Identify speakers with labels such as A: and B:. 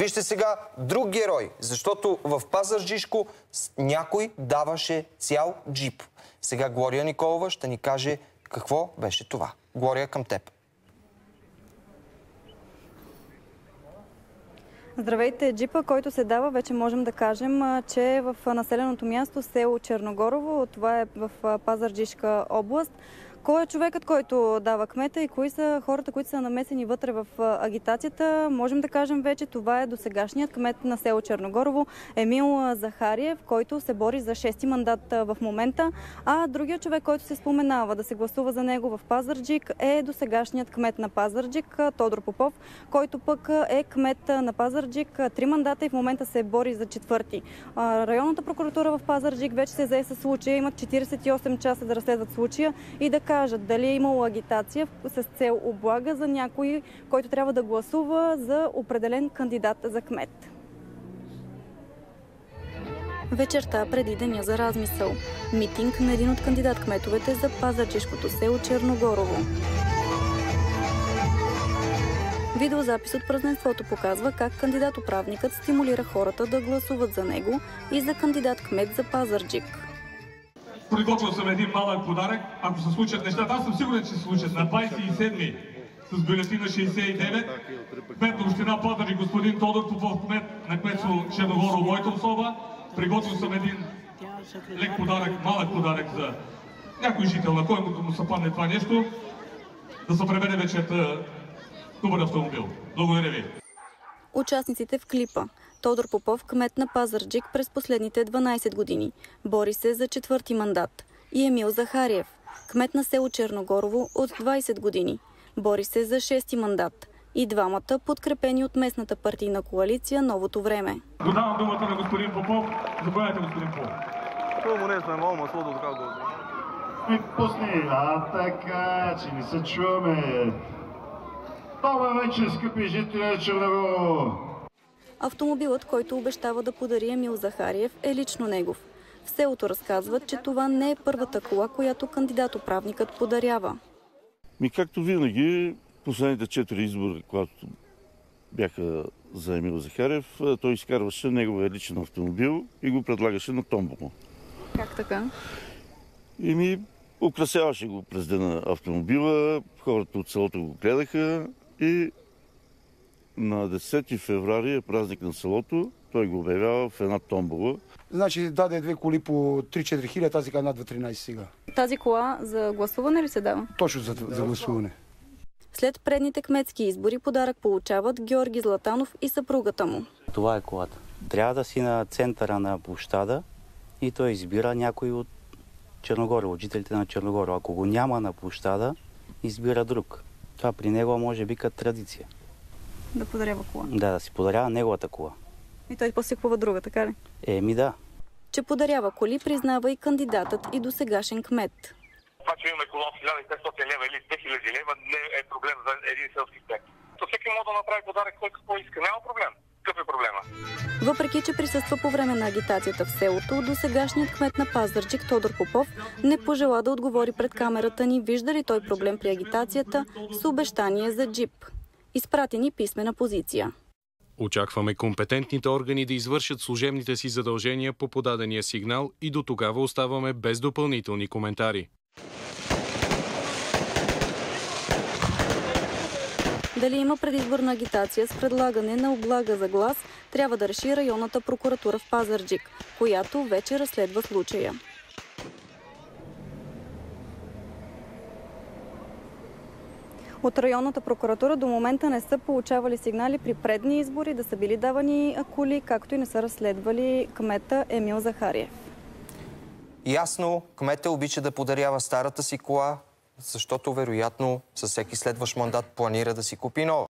A: Вижте сега друг герой, защото в Пазарджишко някой даваше цял джип. Сега Глория Николова ще ни каже какво беше това. Глория, към теб.
B: Здравейте! Джипа, който се дава, вече можем да кажем, че е в населеното място село Черногорово. Това е в Пазарджишка област. Кой е човекът, който дава кмета и кои са хората, които са намесени вътре в агитацията? Можем да кажем вече, това е досегашният кмет на село Черногорово Емил Захариев, който се бори за 6-ти мандат в момента. А другият човек, който се споменава да се гласува за него в Пазарджик, е досегашният кмет на Пазарджик Тодор Попов, който пък е кмет на Пазарджик 3 мандата и в момента се бори за 4-ти. Районната прокуратура в Пазарджик вече се зае със случая. Имат 48 часа да разследват случая и да кажат дали е имало агитация с цел облага за някой, който трябва да гласува за определен кандидат за кмет. Вечерта преди деня за размисъл. Митинг на един от кандидат-кметовете за Пазарджишкото село Черногорово. Видеозапис от празненството показва как кандидат-управникът стимулира хората да гласуват за него и за кандидат-кмет за Пазарджик.
C: Приготвил съм един малък подарък, ако се случат нещата. Аз съм сигурен, че се случат. На 27-ми с бюлетина 69, кмет на община Пазарджик господин Тодор Попов, кмет на кметство Черногорово, моята особа. Приготвил съм един лек подарък, малък подарък за някой жител, на който му се падне това нещо, да се преведе вечерта добър автомобил. Благодаря ви.
B: Участниците в клипа. Тодор Попов, кмет на Пазарджик през последните 12 години. Бори се за 4-ти мандат. И Емил Захариев, кмет на село Черногорово от 20 години. Бори се за 6-ти мандат. И двамата подкрепени от местната партийна коалиция Новото време.
C: Додавам думата на господин Попов. Заповядайте, господин Попов.
D: Му не сме малко маслото така го.
E: Пусни, така, че не се чуваме. Добър вечер, скъпи жители на Черногорово.
B: Автомобилът, който обещава да подари Емил Захариев, е лично негов. В селото разказват, че това не е първата кола, която кандидат-управникът подарява.
F: Както винаги, последните 4 избори, когато бяха за Емил Захариев, той изкарваше неговия личен автомобил и го предлагаше на томбола.
B: Как така?
F: Украсяваше го през дена автомобила, хората от селото го гледаха и на 10 февруари е празник на селото, той го обявява в една томбола.
G: Значи даде 2 коли по 3-4 хиляди, тази каза над 13 сега.
B: Тази кола за гласуване ли се дава?
G: Точно за гласуване.
B: След предните кметски избори подарък получават Георги Златанов и съпругата му.
H: Това е колата. Трябва да си на центъра на площада и той избира някой от Черногорово, жителите на Черногорово. Ако го няма на площада, избира друг. Това при него може би като традиция.
B: Да подарява кола?
H: Да си подарява неговата кола.
B: И той после купува друга, така ли?
H: Да.
B: Че подарява коли, признава и кандидатът и досегашен кмет.
I: Това, че имаме кола от 1500 лева или 2000 лева, не е проблем за един селски кмет. То всеки може да направи подарък, кой какво иска. Няма проблем. Какъв е проблема?
B: Въпреки, че присъства по време на агитацията в селото, досегашният кмет на Пазарджик Тодор Попов не пожела да отговори пред камерата ни вижда ли той проблем при агитацията с обещание за джип. Изпратени писмена позиция.
J: Очакваме компетентните органи да извършат служебните си задължения по подадения сигнал и до тогава оставаме без допълнителни коментари.
B: Дали има предизборна агитация с предлагане на облага за глас, трябва да реши районната прокуратура в Пазарджик, която вече разследва случая. От районната прокуратура до момента не са получавали сигнали при предни избори да са били давани коли, както и не са разследвали кмета Емил Захариев.
A: Ясно, кметът обича да подарява старата си кола, защото вероятно със всеки следващ мандат планира да си купи нова.